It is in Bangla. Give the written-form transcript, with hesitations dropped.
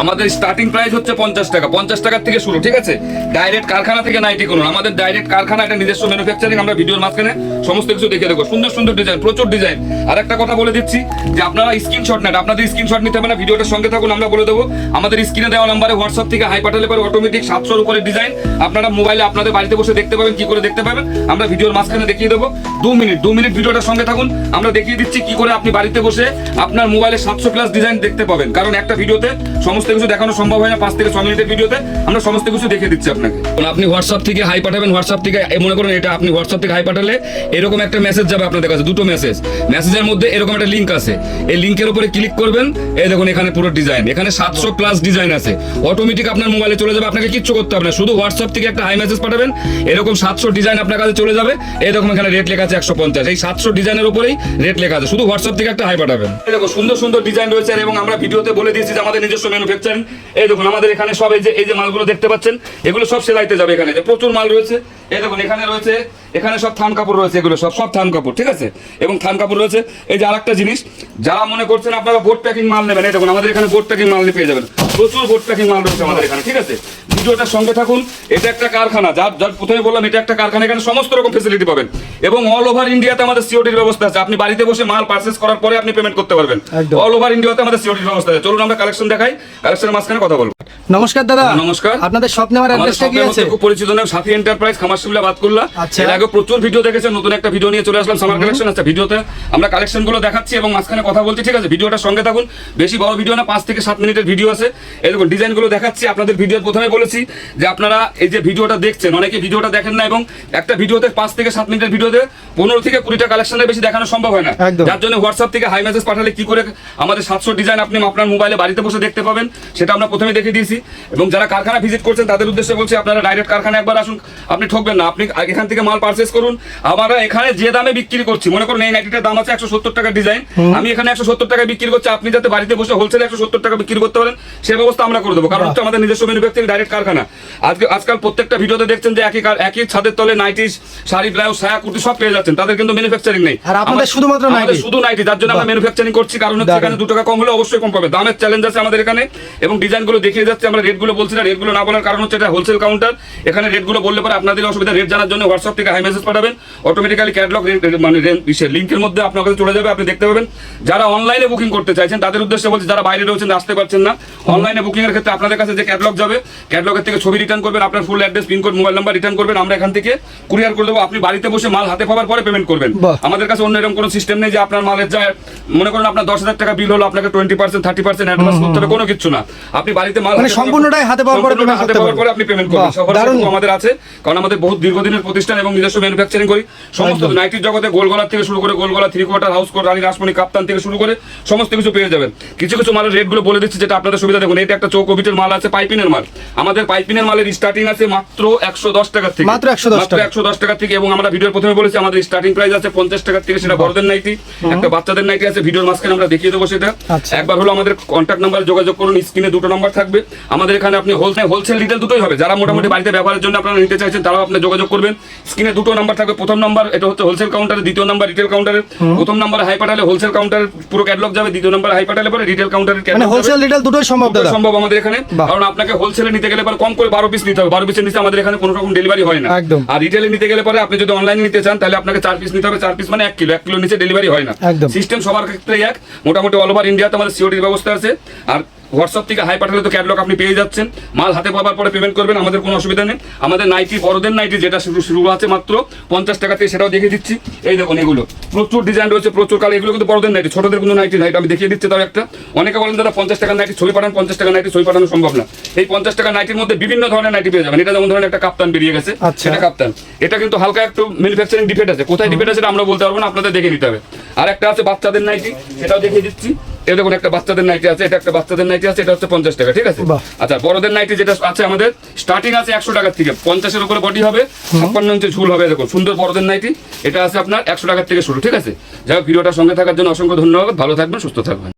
আমাদের স্টার্টিং প্রাইস হচ্ছে 50 টাকা, 50 টাকার থেকে শুরু, ঠিক আছে। ডাইরেক্ট কারখানা থেকে নাইটি করুন, আমাদের ডাইরেক্ট কারখানা, এটা নিজস্ব ম্যানুফ্যাকচারিং। আমরা ভিডিওর মাঝখানে সমস্ত কিছু দেখে দেবো, সুন্দর সুন্দর ডিজাইন, প্রচুর ডিজাইন। আর একটা কথা বলে দিচ্ছি যে আপনারা স্ক্রিনশট নেন, আপনাদের স্ক্রিনশট নিতে হবে না, ভিডিওটার সঙ্গে থাকুন, আমরা বলে দেবো। আমাদের স্ক্রিনে দেওয়া নাম্বারে হোয়াটসঅ্যাপ থেকে হাই পাঠালে পরে অটোমেটিক 700-র উপরে ডিজাইন আপনারা মোবাইলে আপনাদের বাড়িতে বসে দেখতে পাবেন। কি করে দেখতে পাবেন আমরা ভিডিওর মাঝখানে দেখিয়ে দেবো। 2 মিনিট ভিডিওটার সঙ্গে থাকুন, আমরা দেখিয়ে দিচ্ছি কি করে আপনি বাড়িতে বসে আপনার মোবাইলে 700 প্লাস ডিজাইন দেখতে পাবেন। কারণ একটা ভিডিওতে সমস্ত কিছু দেখানো সম্ভব হয় না, 5 থেকে 6 মিনিটের ভিডিওতে আমরা সমস্ত কিছু দেখিয়ে দিচ্ছি আপনাকে। আপনি হোয়াটসঅ্যাপ থেকে হাই পাঠাবেন, হোয়াটসঅ্যাপ থেকে মনে করুন এটা আপনি হোয়াটসঅ্যাপ থেকে হাই পাঠালে এরকম একটা মেসেজ যাবে আপনাদের কাছে, দুটো মেসেজের মধ্যে এরকম একটা লিঙ্ক আছে, এই লিঙ্কের উপরে ক্লিক করবেন। এই দেখুন এখানে পুরো ডিজাইন, এখানে 700 প্লাস ডিজাইন আছে, অটোমেটিক আপনার মোবাইলে চলে যাবে, আপনাকে কিচ্ছু করতে হবে না, শুধু হোয়াটসঅ্যাপ থেকে একটা হাই মেসেজ পাঠাবেন, এরকম 700 ডিজাইন আপনার কাছে চলে যাবে। এই দেখুন এখানে রেট লেখা আছে 150, এই 700 ডিজাইনের উপরেই রেট লেখা আছে, শুধু হোয়াটসঅ্যাপ থেকে একটা হাই পাঠাবেন। এই দেখুন সুন্দর সুন্দর ডিজাইন রয়েছে, এবং আমরা ভিডিওতে বলে দিয়েছি যে আমাদের নিজস্ব ম্যানুফ্যাকচারিং। এই দেখুন আমাদের এখানে সব এই যে মালগুলো দেখতে পাচ্ছেন, এগুলো সব সেলাইতে যাবে, এখানে যে প্রচুর মাল রয়েছে। এই দেখুন এখানে রয়েছে, এখানে সব থান কাপড় রয়েছে, এগুলো সব থান কাপড়, ঠিক আছে, এবং থান কাপড় রয়েছে। এই যে আরেকটা জিনিস, যারা মনে করছেন আপনারা বোর্ড প্যাকিং মাল নেবেন, এই দেখুন আমাদের এখানে বোর্ড প্যাকিং মাল পেয়ে যাবেন, প্রচুর বোর্ড প্যাকিং মাল রয়েছে আমাদের এখানে, ঠিক আছে। ভিডিওটার সঙ্গে থাকুন, এটা একটা কারখানা, যার প্রথমে বললাম এটা একটা কারখানা, এখানে সমস্ত রকম ফেসিলিটি পাবেন, এবং অল ওভার ইন্ডিয়াতে আমাদের সিওডির ব্যবস্থা আছে। আপনি বাড়িতে বসে মাল পারচেজ করার পরে আপনি পেমেন্ট করতে পারবেন, অল ওভার ইন্ডিয়াতে আমাদের সিওডির ব্যবস্থা আছে। চলুন আমরা কালেকশন দেখাই, কালেকশনের মাঝখানে কথা বলবো। নমস্কার দাদা। নমস্কার। আপনাদের শপ নেওয়ার অ্যাড্রেসটা কি আছে? খুব পরিচিত নাম সাথী এন্টারপ্রাইজ, খামারশিমলা বাতকুল্লা। আচ্ছা। এর আগে প্রচুর ভিডিও দেখেছেন, নতুন একটা ভিডিও নিয়ে চলে আসলাম, সামার কালেকশন আছে। ভিডিওতে আমরা কালেকশনগুলো দেখাচ্ছি এবং মাঝখানে কথা বলছি, ঠিক আছে। ভিডিওটার সঙ্গে থাকুন, বেশি বড় ভিডিও না, 5 থেকে 7 মিনিটের ভিডিও আছে। এই দেখুন ডিজাইনগুলো দেখাচ্ছি। আপনাদের ভিডিওর প্রথমে বলেছি যে আপনারা এই যে ভিডিওটা দেখছেন, অনেকে ভিডিওটা দেখেন না, এবং একটা ভিডিওতে 5 থেকে 7 মিনিটের ভিডিওতে 15 থেকে 20টা কালেকশনের বেশি দেখানো সম্ভব হয় না, যার জন্য হোয়াটসঅ্যাপ থেকে হাই মেসেজ পাঠালে কি করে আমাদের 700 ডিজাইন আপনি আপনার মোবাইলে বাড়িতে বসে দেখতে পাবেন, সেটা আমরা প্রথমে দেখিয়ে দিয়েছি। এবং যারা কারখানা ভিজিট করছেন তাদের উদ্দেশ্যে বলছি, আপনারা ডাইরেক্ট কারখানা একবার আসুন, আপনি ঠকবেন না, আপনি এখান থেকে মাল পারচেজ করুন। আমরা এখানে যে দামে বিক্রি করছি, মনে করুন এই নাইটিটার দাম আছে 170 টাকা ডিজাইন, আমি এখানে 170 টাকায় বিক্রি করছি, আপনি যাতে বাড়িতে বসে হোলসেলে 170 টাকা বিক্রি করতে পারেন সে ব্যবস্থা আমরা করে দেবো, কারণ হচ্ছে আমাদের নিজস্ব ম্যানুফ্যাকচারিং ডাইরেক্ট কারখানা। আজকাল প্রত্যেকটা ভিডিওতে দেখছেন যে একই ছাদের তলে নাইটি, শাড়ি, ব্লাউজ, সায়া, কুর্তি সব পেয়ে যাচ্ছেন, তাদের কিন্তু ম্যানুফ্যাকচারিং নেই, আর আপনাদের শুধুমাত্র নাইটি, শুধু নাইটি, যার জন্য আমরা ম্যানুফ্যাকচারিং করছি। কারণ হচ্ছে এখানে 2 টাকা কম হলে অবশ্যই কম পাবে, দামের চ্যালেঞ্জ আছে আমাদের এখানে, এবং ডিজাইনগুলো দেখিয়ে যাচ্ছে। আমরা রেটগুলো বলছি না, রেটগুলো না বলার কারণ হচ্ছে এটা হোলসেল কাউন্টার, এখানে রেটগুলো বললে পরে আপনাদের অসুবিধা। রেট জানার জন্য হোয়াটসঅ্যাপ থেকে হাই মেসেজ পাঠাবেন, অটোমেটিক্যালি ক্যাটালগ মানে লিঙ্কের মধ্যে আপনার কাছে চলে যাবে, আপনি দেখতে পাবেন। যারা অনলাইনে বুকিং করতে চাইছেন তাদের উদ্দেশ্যে বলছি, যারা বাইরে রয়েছেন আসতে পারছেন না, অনলাইনে বুকিং এর ক্ষেত্রে আপনাদের কাছে যে ক্যাটালগ যাবে, ক্যাটালগের থেকে ছবি রিটার্ন করবেন, আপনার full address, pin code, mobile number return করবেন, আমরা এখান থেকে কুরিয়ার করে দেবো। আপনি বাড়িতে বসে মাল হাতে পাওয়ার পরে পেমেন্ট করবেন। আমাদের কাছে অন্য এরকম কোনো সিস্টেম নেই যে আপনার মালের যায়, মনে করেন আপনার 10,000 টাকা বিল হলো, আপনাকে 20% 30% অ্যাডভান্স করতে হবে, কোনো কিছু না। আপনি বাড়িতে মাল মানে সম্পূর্ণটাই হাতে পাওয়ার পরে আপনি পেমেন্ট করবেন। আমাদের আছে, কারণ আমাদের বহুত দীর্ঘদিনের প্রতিষ্ঠান এবং নিজস্ব ম্যানুফ্যাকচারিং করি। সমস্ত নাইটির জগতে গোলগলা থেকে শুরু করে গোলগলা, 3/4, হাউস কোট, রানী রাসমণি, কাপ্তান থেকে শুরু করে সমস্ত কিছু পেয়ে যাবেন। কিছু কিছু মালের রেটগুলো বলে দিচ্ছি যেটা আপনাদের সুবিধা। দেখুন এটা একটা চৌকোবিটের মাল আছে, পাইপিনের মাল। আমাদের পাইপিনের মালের স্টার্টিং আছে মাত্র 110 টাকা থেকে, মাত্র 110 টাকা থেকে। এবং আমরা ভিডিওর প্রথমে বলেছি আমাদের স্টার্টিং প্রাইস আছে 50 টাকা থেকে, সেটা বড়দের নাইটি, একটা বাচ্চাদের নাইটি আছে। ভিডিওর মাঝখানে আমরা দেখিয়ে দেবো সেটা। একবার হলো আমাদের কন্ট্যাক্ট নাম্বারে যোগাযোগ করুন, স্ক্রিনে 2টো নাম্বার থাকবে। আমাদের এখানে আপনি হোলসেল রিটেল দুটোই হবে, যারা মোটামুটি বাড়িতে ব্যবহারের জন্য আপনারা নিতে চাইছেন তারাও আপনি যোগাযোগ করবেন। স্ক্রিনে 2টো নাম্বার থাকবে, প্রথম নাম্বার এটা হচ্ছে হোলসেল কাউন্টারে, দ্বিতীয় নাম্বার রিটেল কাউন্টারে। প্রথম নাম্বারে হাই পাঠালে হোলসেল কাউন্টারের পুরো ক্যাটালগ যাবে, দ্বিতীয় নাম্বারে হাই পাঠালে পরে রিটেল কাউন্টারের মানে হোলসেল রিটেল দুটোই সম্ভব দাদা, সম্ভব আমাদের এখানে। কারণ আপনাকে হোলসেলে নিতে গেলে পরে কম করে 12 পিস নিতে হবে, 12 পিসের নিচে আমাদের এখানে কোনো রকম ডেলিভারি হয় না। আর রিটেলে নিতে গেলে পরে আপনি যদি অনলাইনে নিতে চান তাহলে আপনাকে 4 পিস নিতে হবে, 4 পিস মানে 1 কিলো, 1 কিলোর নিচে ডেলিভারি হয় না। সিস্টেম সবার ক্ষেত্রে এক, মোটামুটি অল ওভার ইন্ডিয়াতে আমাদের সিওডির ব্যবস্থা আছে। আর হোয়াটসঅ্যাপ থেকে হাই পাঠালে তো ক্যাটালগ আপনি পেয়ে যাচ্ছেন, মাল হাতে পাওয়ার পরে পেমেন্ট করবেন, আমাদের কোনো অসুবিধা নেই। আমাদের নাইটি, বড়দের নাইটি যেটা শুরু আছে মাত্র 50 টাকা থেকে, সেটাও দেখিয়ে দিচ্ছি। এই দেখুন এগুলো প্রচুর ডিজাইন রয়েছে, প্রচুর কালার, এগুলো কিন্তু বড়দের নাইটি, ছোটদের কোনো নাইটি নাই, আমি দেখিয়ে দিচ্ছি। তাও একটা অনেকে বলেন দাদা 50 টাকার নাইটি ছবি পাঠান, 50 টাকার নাইটি ছবি পাঠানো সম্ভব না। এই 50 টাকার নাইটির মধ্যে বিভিন্ন ধরনের নাইটি পেয়ে যাবেন। এটা যেমন ধরেন একটা কাপ্তান বেরিয়ে গেছে, সেটা কাপ্তান, এটা কিন্তু হালকা একটু ম্যানুফ্যাকচারিং ডিফেক্ট আছে, কোথায় ডিফেক্ট আছে আমরা বলতে পারবো না, আপনাদের দেখে নিতে হবে। আর একটা আছে বাচ্চাদের নাইটি, সেটাও দেখিয়ে দিচ্ছি। এই দেখুন একটা বাচ্চাদের নাইটি আছে, এটা একটা বাচ্চাদের নাইটি আছে, এটা হচ্ছে 50 টাকা, ঠিক আছে। আচ্ছা বড়দের নাইটি যেটা আছে আমাদের স্টার্টিং আছে 100 টাকা থেকে, 50-এর উপরে বডি হবে, 56 ইঞ্চি ঝুল হবে। দেখুন সুন্দর বড়দের নাইটি, এটা আছে আপনার 100 টাকা থেকে শুরু, ঠিক আছে। যাই হোক ভিডিওটার সঙ্গে থাকার জন্য অসংখ্য ধন্যবাদ, ভালো থাকবেন, সুস্থ থাকবেন।